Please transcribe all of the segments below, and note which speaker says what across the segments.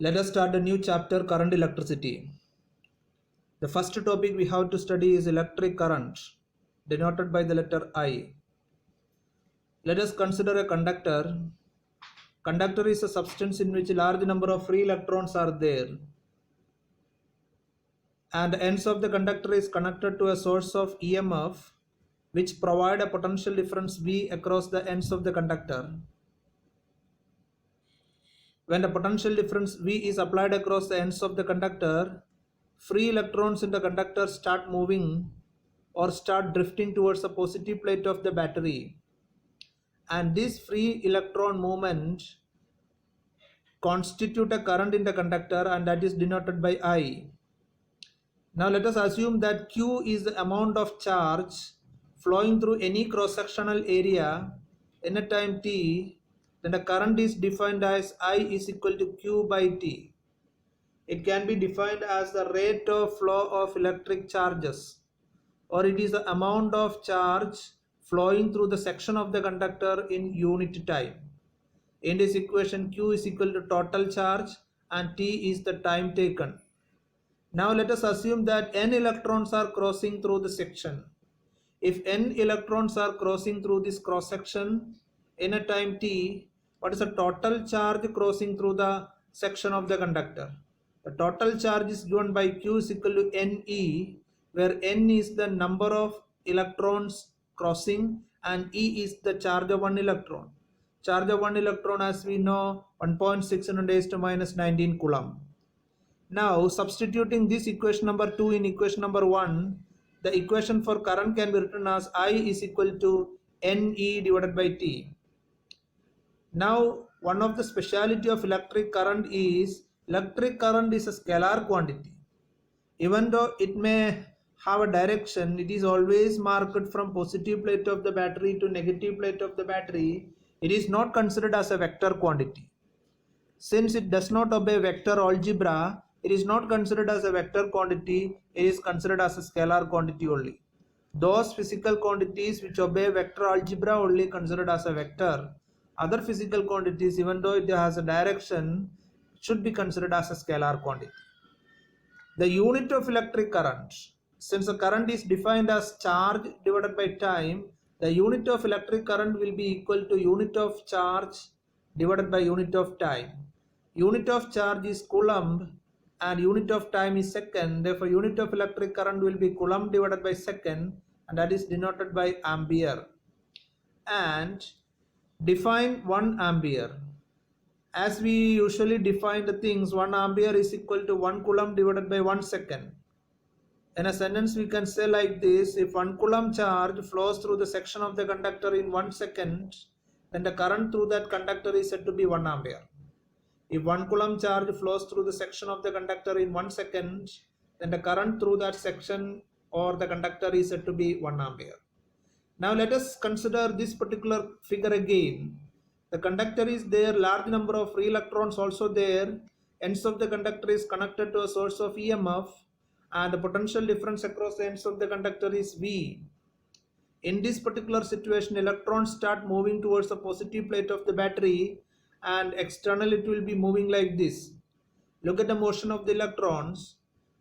Speaker 1: Let us start a new chapter, current electricity. The first topic we have to study is electric current, denoted by the letter I. Let us consider a conductor. Conductor is a substance in which a large number of free electrons are there, and the ends of the conductor is connected to a source of EMF which provide a potential difference V across the ends of the conductor. When the potential difference V is applied across the ends of the conductor, free electrons in the conductor start moving or start drifting towards the positive plate of the battery, and this free electron movement constitute a current in the conductor, and that is denoted by I. Now let us assume that Q is the amount of charge flowing through any cross-sectional area in a time t. Then the current is defined as I is equal to Q by T. It can be defined as the rate of flow of electric charges, or it is the amount of charge flowing through the section of the conductor in unit time. In this equation, Q is equal to total charge and T is the time taken. Now let us assume that n electrons are crossing through the section. If n electrons are crossing through this cross section in a time t, what is the total charge crossing through the section of the conductor? The total charge is given by Q is equal to Ne, where n is the number of electrons crossing and E is the charge of one electron. Charge of one electron, as we know, 1.6 × 10 to minus 19 coulomb. Now substituting this equation number 2 in equation number 1, the equation for current can be written as I is equal to Ne divided by T. Now one of the speciality of electric current is a scalar quantity. Even though it may have a direction, it is always marked from positive plate of the battery to negative plate of the battery. It is not considered as a vector quantity. Since it does not obey vector algebra, it is not considered as a vector quantity, it is considered as a scalar quantity only. Those physical quantities which obey vector algebra only considered as a vector. Other physical quantities, even though it has a direction, should be considered as a scalar quantity. The unit of electric current, since the current is defined as charge divided by time, the unit of electric current will be equal to unit of charge divided by unit of time. Unit of charge is coulomb and unit of time is second. Therefore unit of electric current will be coulomb divided by second, and that is denoted by ampere. And define 1 ampere. As we usually define the things, 1 ampere is equal to 1 coulomb divided by 1 second. In a sentence we can say like this: if 1 coulomb charge flows through the section of the conductor in 1 second, then the current through that conductor is said to be 1 ampere. If 1 coulomb charge flows through the section of the conductor in 1 second, then the current through that section or the conductor is said to be 1 ampere. Now let us consider this particular figure again. The conductor is there, large number of free electrons also there, ends of the conductor is connected to a source of EMF, and the potential difference across the ends of the conductor is V. In this particular situation, electrons start moving towards the positive plate of the battery, and externally it will be moving like this. Look at the motion of the electrons.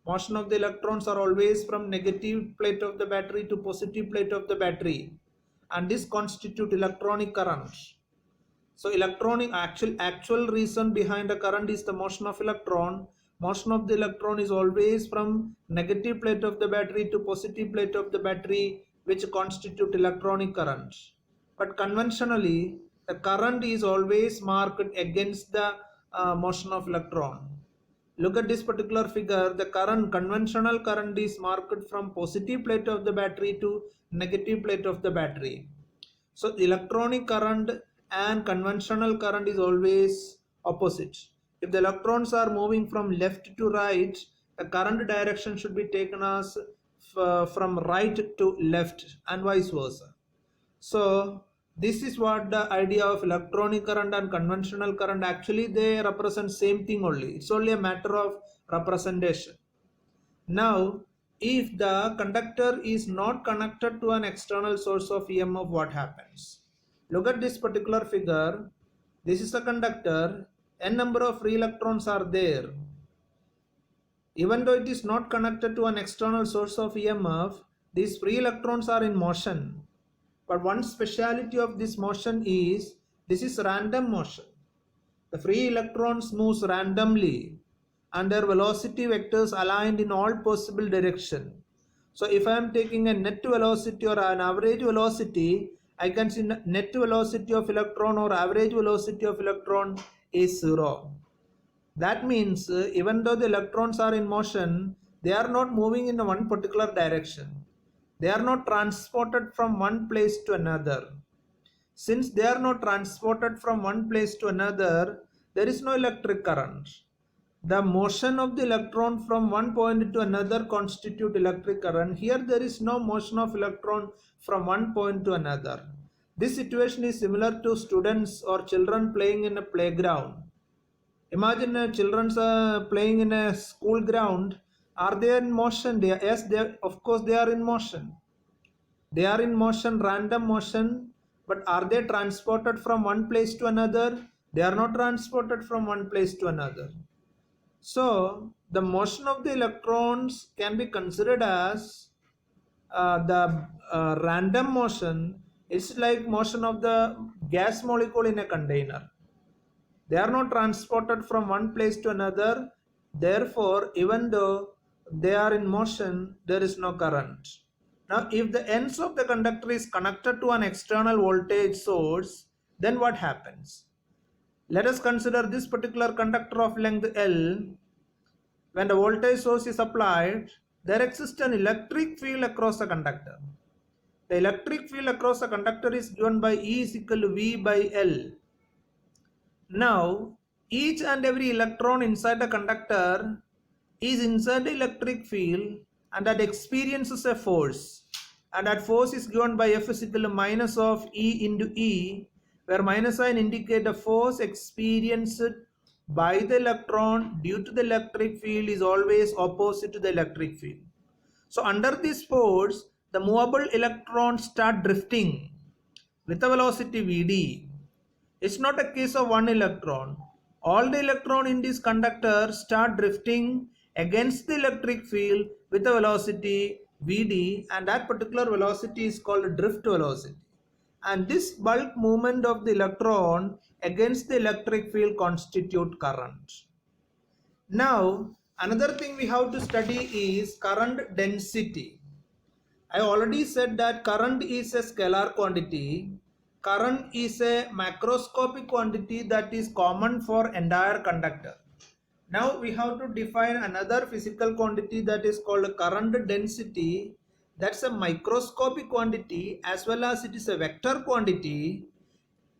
Speaker 1: Motion of the electrons are always from negative plate of the battery to positive plate of the battery, and this constitute electronic current. So electronic actual reason behind the current is the motion of electron. Motion of the electron is always from negative plate of the battery to positive plate of the battery, which constitute electronic current. But conventionally, the current is always marked against the motion of electron. Look at this particular figure. The conventional current is marked from positive plate of the battery to negative plate of the battery. So electronic current and conventional current is always opposite. If the electrons are moving from left to right, the current direction should be taken as from right to left and vice versa. So this is what the idea of electronic current and conventional current, actually they represent same thing only. It's only a matter of representation. Now if the conductor is not connected to an external source of EMF, what happens? Look at this particular figure. This is a conductor, n number of free electrons are there. Even though it is not connected to an external source of EMF, these free electrons are in motion. But one speciality of this motion is, this is random motion. The free electrons moves randomly and their velocity vectors aligned in all possible direction. So if I am taking a net velocity or an average velocity, I can see net velocity of electron or average velocity of electron is 0. That means even though the electrons are in motion, they are not moving in one particular direction. They are not transported from one place to another. Since they are not transported from one place to another, there is no electric current. The motion of the electron from one point to another constitute electric current. Here there is no motion of electron from one point to another. This situation is similar to students or children playing in a playground. Imagine children playing in a school ground. Are they in motion? Yes, of course they are in motion. They are in motion, random motion, but are they transported from one place to another? They are not transported from one place to another. So the motion of the electrons can be considered as the random motion. It's like motion of the gas molecule in a container. They are not transported from one place to another. Therefore, even though they are in motion, there is no current. Now, if the ends of the conductor is connected to an external voltage source, then what happens? Let us consider this particular conductor of length L. When the voltage source is applied, there exists an electric field across the conductor. The electric field across the conductor is given by E is equal to V by L. Now, each and every electron inside the conductor is inside the electric field and that experiences a force. And that force is given by F is equal to minus of E into E, where minus sign indicate the force experienced by the electron due to the electric field is always opposite to the electric field. So under this force, the movable electrons start drifting with a velocity Vd. It's not a case of one electron. All the electron in this conductor start drifting against the electric field with a velocity Vd, and that particular velocity is called drift velocity. And this bulk movement of the electron against the electric field constitute current. Now, another thing we have to study is current density. I already said that current is a scalar quantity. Current is a macroscopic quantity that is common for entire conductor. Now we have to define another physical quantity that is called current density. That's a microscopic quantity as well as it is a vector quantity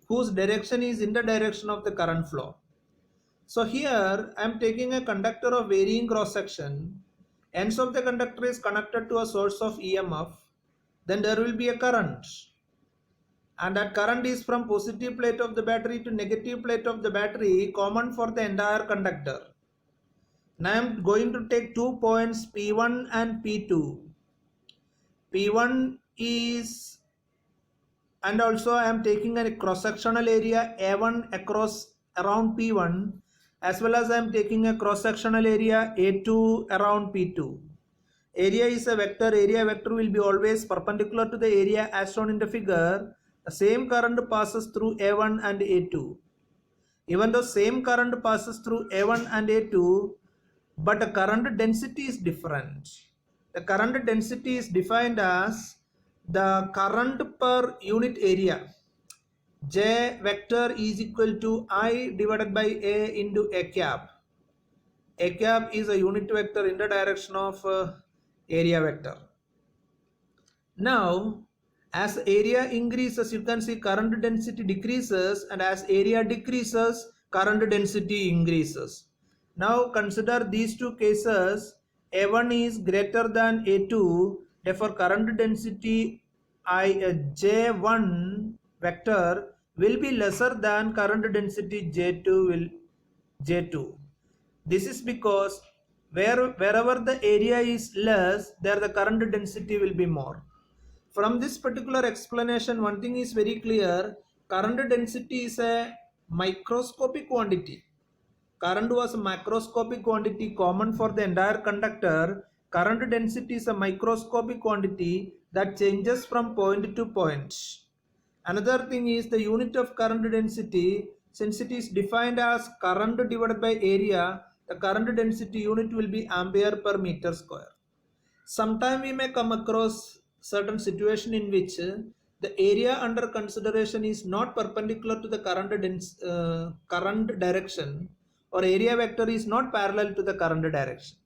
Speaker 1: whose direction is in the direction of the current flow. So here I am taking a conductor of varying cross section. Ends of the conductor is connected to a source of EMF. Then there will be a current. And that current is from positive plate of the battery to negative plate of the battery, common for the entire conductor. Now I am going to take 2 points P1 and P2. P1 is, and also I am taking a cross-sectional area A1 across around P1, as well as I am taking a cross-sectional area A2 around P2. Area is a vector. Area vector will be always perpendicular to the area as shown in the figure. The same current passes through A1 and A2. Even though same current passes through A1 and A2, but the current density is different. The current density is defined as the current per unit area. J vector is equal to I divided by A into A cap. A cap is a unit vector in the direction of area vector. Now, as area increases, you can see current density decreases, and as area decreases, current density increases. Now consider these two cases. A1 is greater than A2, therefore current density J1 vector will be lesser than current density J2. This is because wherever the area is less, there the current density will be more. From this particular explanation, one thing is very clear. Current density is a microscopic quantity. current was a macroscopic quantity common for the entire conductor, current density is a microscopic quantity that changes from point to point. Another thing is the unit of current density, since it is defined as current divided by area, the current density unit will be ampere per meter square. Sometime we may come across certain situation in which the area under consideration is not perpendicular to the current direction, or area vector is not parallel to the current direction.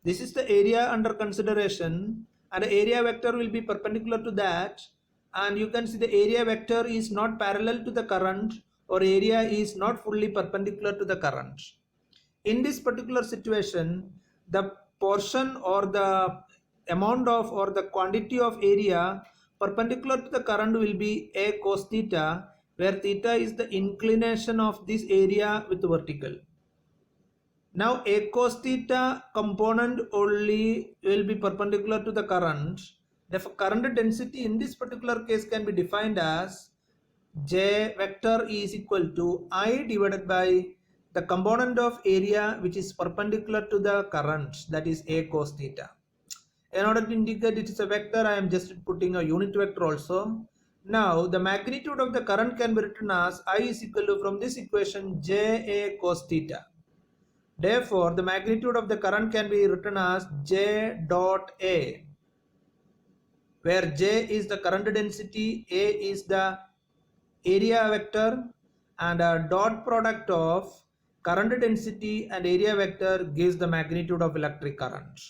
Speaker 1: This is the area under consideration, and the area vector will be perpendicular to that, and you can see the area vector is not parallel to the current, or area is not fully perpendicular to the current. In this particular situation, the portion or the amount of or the quantity of area perpendicular to the current will be A cos theta, where theta is the inclination of this area with vertical. Now A cos theta component only will be perpendicular to the current. Therefore, current density in this particular case can be defined as J vector is equal to I divided by the component of area which is perpendicular to the current, that is A cos theta. In order to indicate it is a vector, I am just putting a unit vector also. Now the magnitude of the current can be written as I is equal to, from this equation, J A cos theta. Therefore, the magnitude of the current can be written as J dot A, where J is the current density, A is the area vector, and a dot product of current density and area vector gives the magnitude of electric current.